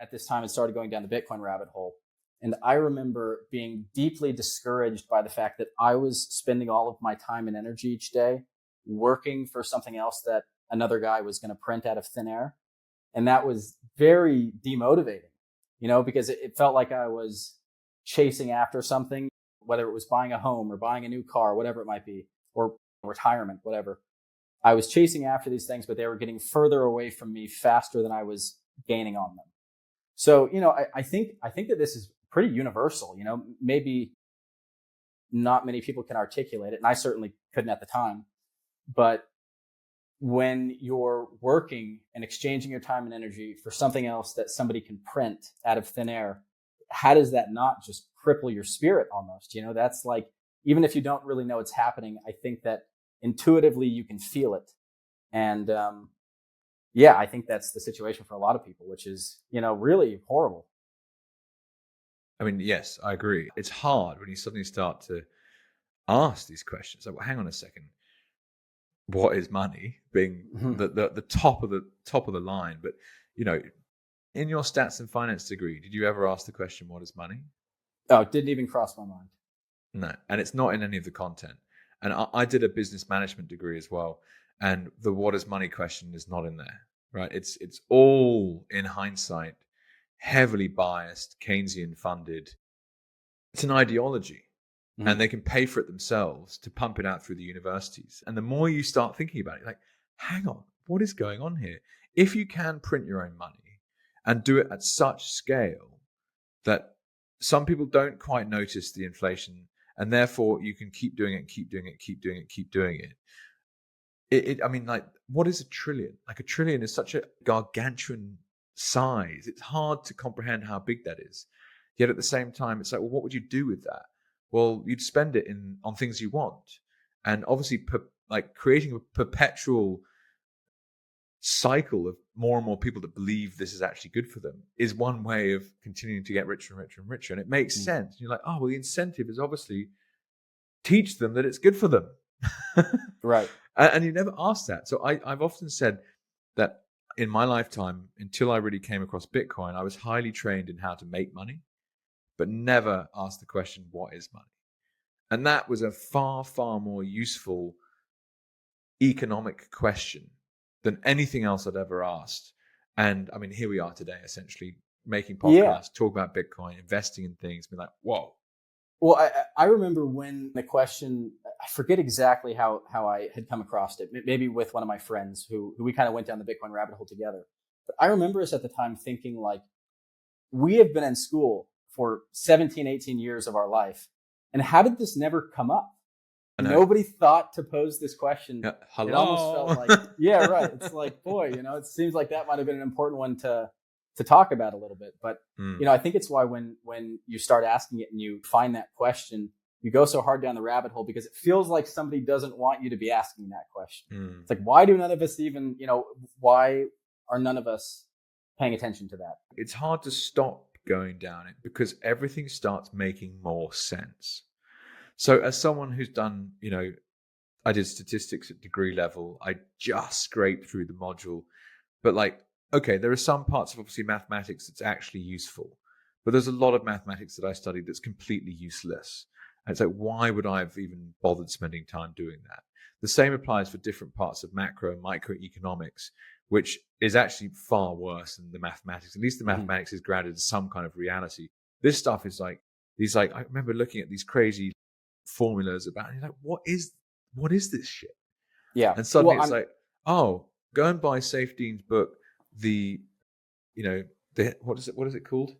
at this time had started going down the Bitcoin rabbit hole. And I remember being deeply discouraged by the fact that I was spending all of my time and energy each day working for something else that another guy was going to print out of thin air. And that was very demotivating, because it felt like I was chasing after something, whether it was buying a home or buying a new car, whatever it might be, or retirement, whatever. I was chasing after these things, but they were getting further away from me faster than I was gaining on them. So, I think that this is pretty universal, maybe not many people can articulate it, and I certainly couldn't at the time. But when you're working and exchanging your time and energy for something else that somebody can print out of thin air, how does that not just cripple your spirit almost? That's like, even if you don't really know it's happening, I think that intuitively you can feel it. And I think that's the situation for a lot of people, which is, really horrible. I mean, yes, I agree. It's hard when you suddenly start to ask these questions. Like, well, hang on a second. What is money? Being the top of the line. But, in your stats and finance degree, did you ever ask the question, what is money? Oh, it didn't even cross my mind. No, and it's not in any of the content. And I did a business management degree as well. And the what is money question is not in there, right? It's all, in hindsight, heavily biased, Keynesian funded. It's an ideology. And they can pay for it themselves to pump it out through the universities. And the more you start thinking about it, you're like, hang on, what is going on here? If you can print your own money and do it at such scale that some people don't quite notice the inflation, and therefore you can keep doing it, keep doing it, keep doing it, keep doing it. I mean, like, what is a trillion? Like, a trillion is such a gargantuan size. It's hard to comprehend how big that is. Yet at the same time, it's like, well, what would you do with that? Well, you'd spend it on things you want. And obviously, creating a perpetual cycle of more and more people that believe this is actually good for them is one way of continuing to get richer and richer and richer. And it makes sense. You're like, oh, well, the incentive is obviously teach them that it's good for them. Right. And you never ask that. So I've often said that in my lifetime, until I really came across Bitcoin, I was highly trained in how to make money, but never asked the question, what is money? And that was a far, far more useful economic question than anything else I'd ever asked. And I mean, here we are today, essentially making podcasts, talk about Bitcoin, investing in things, be like, whoa. Well, I remember when the question, I forget exactly how I had come across it, maybe with one of my friends who we kind of went down the Bitcoin rabbit hole together. But I remember us at the time thinking, like, we have been in school for 17, 18 years of our life. And how did this never come up? Nobody thought to pose this question. Hello. It almost felt like, yeah, right. It's like, boy, it seems like that might have been an important one to talk about a little bit. But, I think it's why when you start asking it and you find that question, you go so hard down the rabbit hole because it feels like somebody doesn't want you to be asking that question. It's like, why do none of us even, why are none of us paying attention to that? It's hard to stop going down it because everything starts making more sense. So as someone who's done, I did statistics at degree level, I just scraped through the module, but okay, there are some parts of obviously mathematics that's actually useful, but there's a lot of mathematics that I studied that's completely useless. And it's like, why would I have even bothered spending time doing that? The same applies for different parts of macro and microeconomics, which is actually far worse than the mathematics. At least the mathematics is grounded in some kind of reality. This stuff is I remember looking at these crazy formulas about, and you're like, what is this shit? Yeah. And suddenly go and buy Safe Dean's book, what is it called?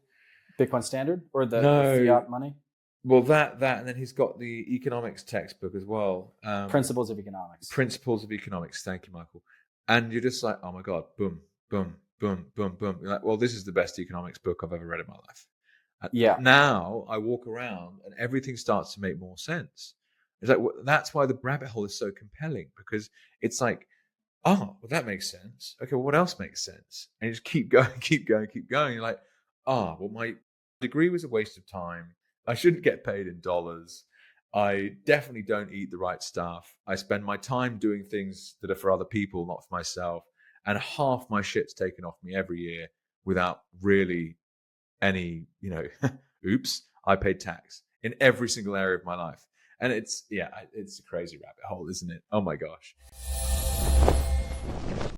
Bitcoin Standard or the fiat money? Well, that, and then he's got the economics textbook as well. Principles of Economics. Principles of Economics. Thank you, Michael. And you're just like, oh my God, boom, boom, boom, boom, boom. You're like, well, this is the best economics book I've ever read in my life. And now I walk around and everything starts to make more sense. It's like, that's why the rabbit hole is so compelling, because it's like, oh, well, that makes sense. Okay, well, what else makes sense? And you just keep going, keep going, keep going. You're like, well, my degree was a waste of time. I shouldn't get paid in dollars. I definitely don't eat the right stuff. I spend my time doing things that are for other people, not for myself. And half my shit's taken off me every year. without really any, oops, I paid tax in every single area of my life. And it's a crazy rabbit hole, isn't it? Oh my gosh.